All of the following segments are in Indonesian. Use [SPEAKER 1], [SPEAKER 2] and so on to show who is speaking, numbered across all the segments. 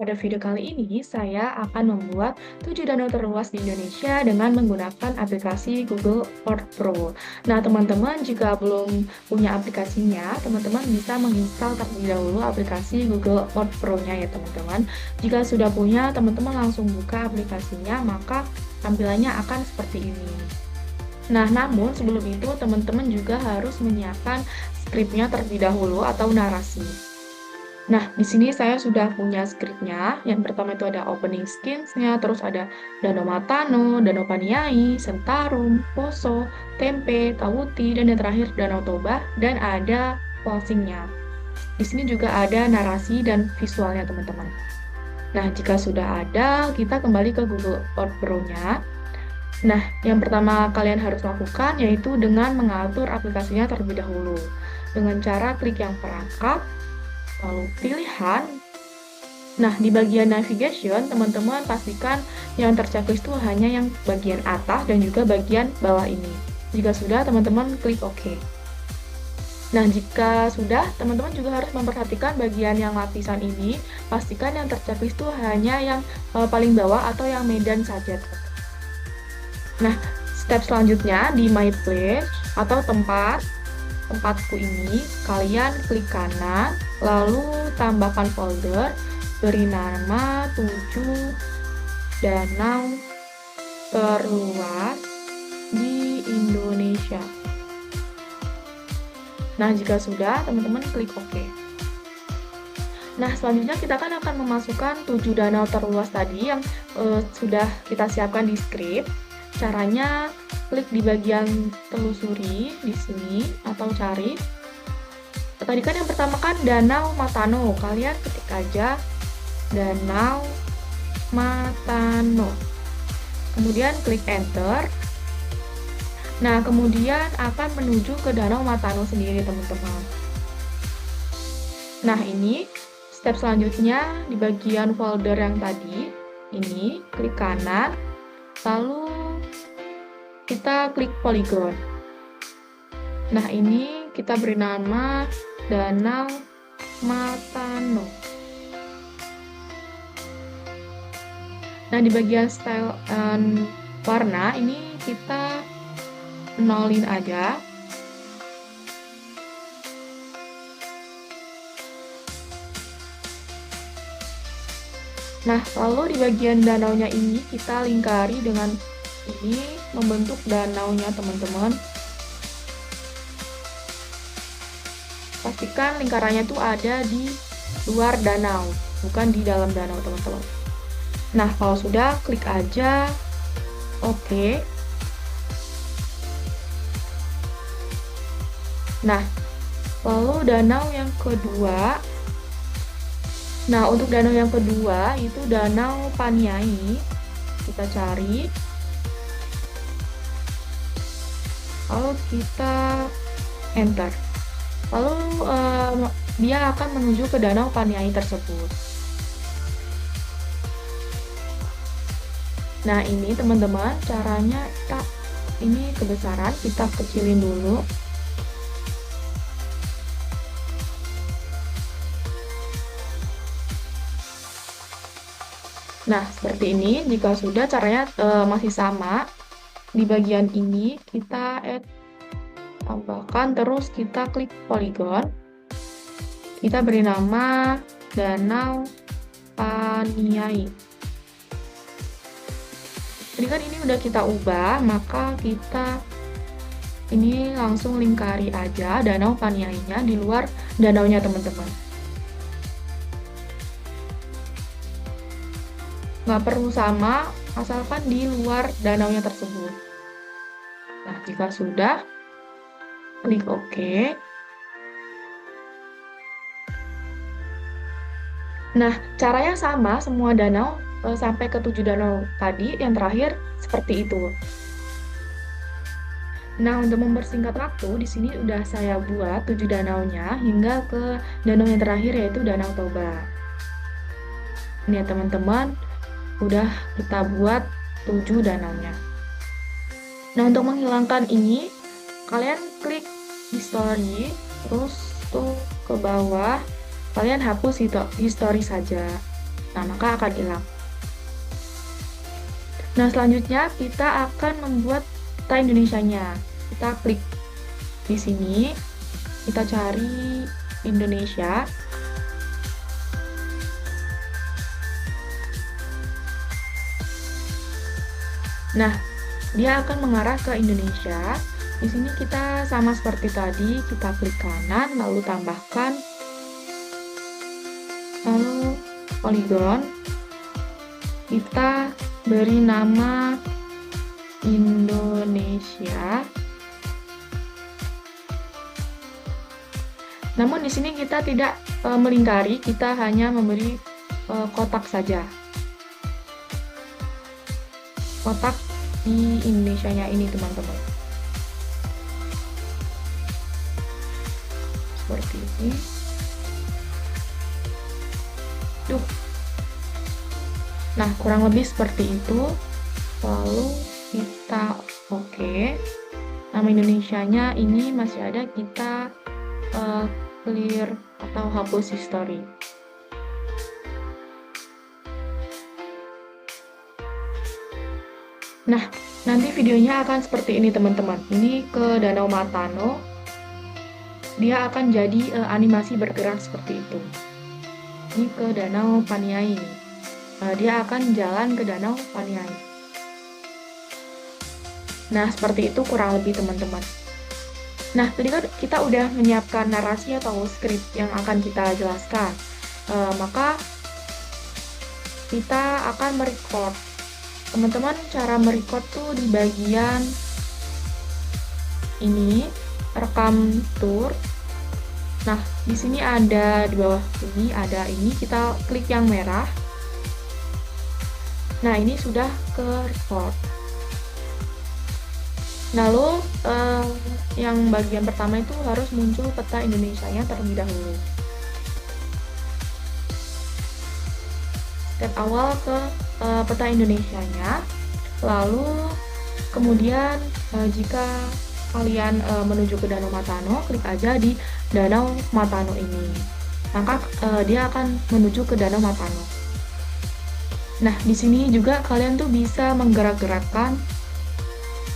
[SPEAKER 1] Pada video kali ini, saya akan membuat 7 danau terluas di Indonesia dengan menggunakan aplikasi Google Earth Pro. Nah, teman-teman jika belum punya aplikasinya, teman-teman bisa menginstal terlebih dahulu aplikasi Google Earth Pro-nya ya teman-teman. Jika sudah punya, teman-teman langsung buka aplikasinya, maka tampilannya akan seperti ini. Nah, namun sebelum itu teman-teman juga harus menyiapkan skripnya terlebih dahulu atau narasi. Nah, di sini saya sudah punya skripnya. Yang pertama itu ada opening skins-nya, terus ada Danau Matano, Danau Paniai, Sentarum, Poso, Tempe, Tawuti, dan yang terakhir Danau Toba, dan ada closing-nya. Di sini juga ada narasi dan visualnya, teman-teman. Nah, jika sudah ada, kita kembali ke Google Earth Pro-nya. Nah, yang pertama kalian harus lakukan yaitu dengan mengatur aplikasinya terlebih dahulu. Dengan cara klik yang perangkat, lalu pilihan. Nah, di bagian navigation, teman-teman pastikan yang terchecklist itu hanya yang bagian atas dan juga bagian bawah ini. Jika sudah, teman-teman klik OK. Nah, jika sudah, teman-teman juga harus memperhatikan bagian yang lapisan ini. Pastikan yang terchecklist itu hanya yang paling bawah atau yang medan saja. Nah, step selanjutnya di My Place atau tempatku ini, kalian klik kanan, lalu tambahkan folder, beri nama 7 danau terluas di Indonesia. Nah, jika sudah, teman-teman klik OK. Nah, selanjutnya kita akan memasukkan 7 danau terluas tadi yang sudah kita siapkan di script. Caranya, klik di bagian telusuri di sini atau cari. Tadi kan yang pertama kan Danau Matano. Kalian ketik aja Danau Matano. Kemudian klik enter. Nah, kemudian akan menuju ke Danau Matano sendiri, teman-teman. Nah, ini step selanjutnya di bagian folder yang tadi. Ini klik kanan, lalu kita klik polygon. Nah, ini kita beri nama Danau Matano. Nah, di bagian style and warna ini kita nolin aja. Nah, lalu di bagian danaunya ini kita lingkari dengan ini membentuk danaunya, teman-teman. Pastikan lingkarannya tuh ada di luar danau, bukan di dalam danau, teman-teman. Nah, kalau sudah, klik aja OK. Nah, lalu danau yang kedua. Nah, untuk danau yang kedua itu Danau Paniai. Kita cari. Lalu kita enter. Lalu dia akan menuju ke Danau Paniai tersebut. Nah, ini teman-teman caranya ini kebesaran kita kecilin dulu. Nah, seperti ini. Jika sudah, caranya masih sama. Di bagian ini kita tambahkan, terus kita klik polygon. Kita beri nama Danau Paniai. Jadi kan ini udah kita ubah, maka kita ini langsung lingkari aja Danau Paniai-nya di luar danaunya, teman-teman. Nggak perlu sama, asalkan di luar danaunya tersebut. Nah, jika sudah, klik OK. Nah, caranya sama, semua danau sampai ke 7 danau tadi, yang terakhir seperti itu. Nah, untuk mempersingkat waktu, di sini udah saya buat 7 danaunya hingga ke danau yang terakhir yaitu Danau Toba. Ini ya teman-teman, udah kita buat 7 danaunya. Nah, untuk menghilangkan ini, kalian klik history, terus tuh ke bawah, kalian hapus history saja. Nah, maka akan hilang. Nah, selanjutnya kita akan membuat peta Indonesianya. Kita klik di sini, kita cari Indonesia. Nah, dia akan mengarah ke Indonesia. Di sini kita sama seperti tadi, kita klik kanan, lalu tambahkan, lalu poligon. Kita beri nama Indonesia. Namun di sini kita tidak melingkari, kita hanya memberi kotak saja. Kotak di Indonesianya ini, teman-teman. Seperti ini. Nah, kurang lebih seperti itu. Lalu kita oke. Nama Indonesianya ini masih ada, kita clear atau hapus history. Nah, nanti videonya akan seperti ini, teman-teman. Ini ke Danau Matano. Dia akan jadi animasi bergerak seperti itu. Ini ke Danau Paniai. Dia akan jalan ke Danau Paniai. Nah, seperti itu kurang lebih, teman-teman. Nah, tadi kan kita udah menyiapkan narasi atau skrip yang akan kita jelaskan. Maka kita akan merecord. Teman-teman, cara merecord tuh di bagian ini, rekam tour. Nah, di sini ada, di bawah ini ada ini, kita klik yang merah. Nah, ini sudah ke record. Lalu, yang bagian pertama itu harus muncul peta Indonesianya terlebih dahulu. Step awal ke peta Indonesianya, lalu kemudian jika kalian menuju ke Danau Matano, klik aja di Danau Matano ini, maka dia akan menuju ke Danau Matano. Nah, di sini juga kalian tuh bisa menggerak-gerakkan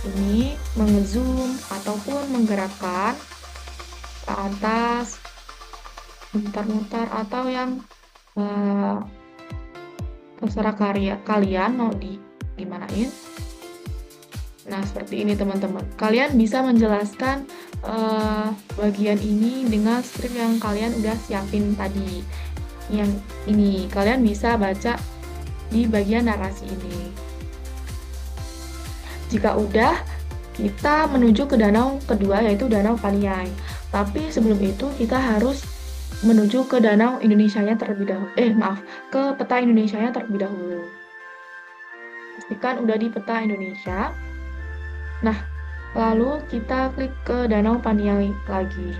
[SPEAKER 1] ini, mengezoom ataupun menggerakkan ke atas, mutar-mutar, atau yang terserah kalian mau gimanain. Nah, seperti ini, teman-teman. Kalian bisa menjelaskan bagian ini dengan skrip yang kalian udah siapin tadi. Yang ini kalian bisa baca di bagian narasi ini. Jika udah, kita menuju ke danau kedua, yaitu Danau Paniai. Tapi sebelum itu kita harus menuju ke Danau Indonesianya terlebih dahulu. Ke peta Indonesianya terlebih dahulu. Pastikan udah di peta Indonesia. Nah, lalu kita klik ke Danau Paniai lagi.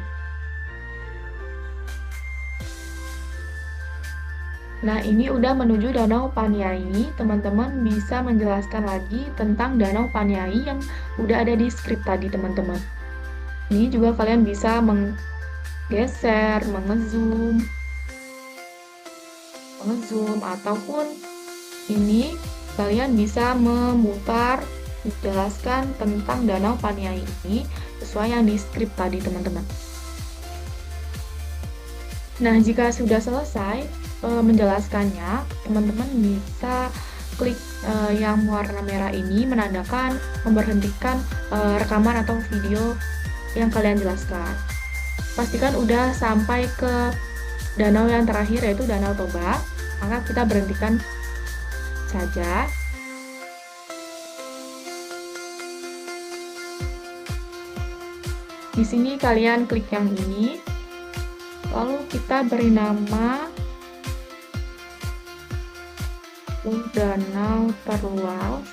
[SPEAKER 1] Nah, ini udah menuju Danau Paniai. Teman-teman bisa menjelaskan lagi tentang Danau Paniai yang udah ada di skrip tadi, teman-teman. Ini juga kalian bisa menggeser, mengezoom, ataupun ini kalian bisa memutar, menjelaskan tentang Danau Paniai ini sesuai yang di skrip tadi, teman-teman. Nah, jika sudah selesai menjelaskannya, teman-teman bisa klik yang warna merah ini menandakan memberhentikan rekaman atau video yang kalian jelaskan. Pastikan udah sampai ke danau yang terakhir, yaitu Danau Toba, maka kita berhentikan saja. Di sini kalian klik yang ini, lalu kita beri nama danau terluas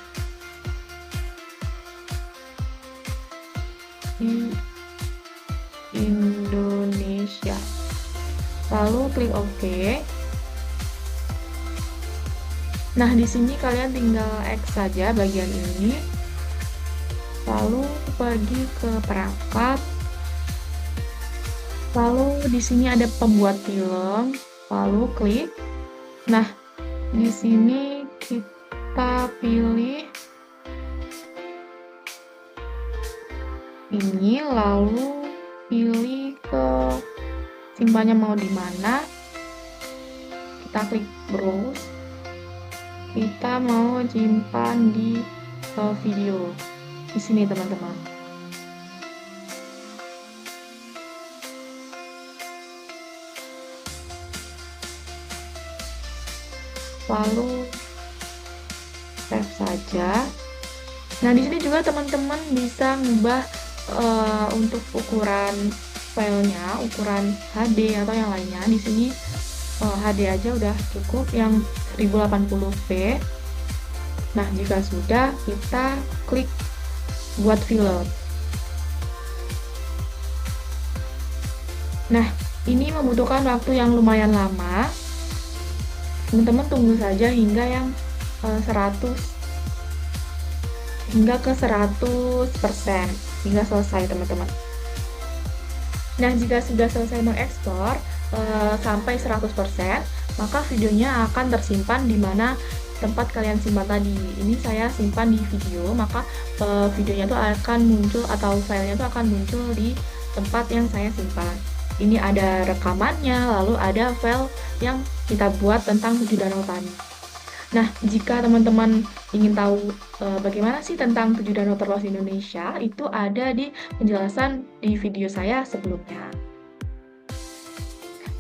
[SPEAKER 1] di Indonesia, lalu klik OK. Nah, di sini kalian tinggal X saja bagian ini, lalu pergi ke perangkat, lalu di sini ada pembuat film, lalu klik. Nah, Di sini kita pilih ini, lalu pilih ke simpannya mau di mana. Kita klik browse. Kita mau simpan di video. Di sini teman-teman. Lalu save saja. Nah, di sini juga teman-teman bisa ngubah untuk ukuran filenya, ukuran HD atau yang lainnya. Di sini HD aja udah cukup yang 1080p. Nah, jika sudah, kita klik buat film. Nah, ini membutuhkan waktu yang lumayan lama. Teman-teman tunggu saja hingga yang 100 hingga ke 100% hingga selesai teman-teman. Nah, jika sudah selesai mengekspor sampai 100%, maka videonya akan tersimpan di mana tempat kalian simpan tadi. Ini saya simpan di video, maka videonya itu akan muncul atau filenya itu akan muncul di tempat yang saya simpan. Ini ada rekamannya, lalu ada file yang kita buat tentang 7 danau tani. Nah, jika teman-teman ingin tahu bagaimana sih tentang 7 danau terluas Indonesia, itu ada di penjelasan di video saya sebelumnya.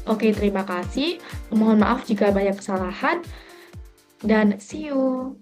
[SPEAKER 1] Oke, terima kasih. Mohon maaf jika banyak kesalahan, dan see you!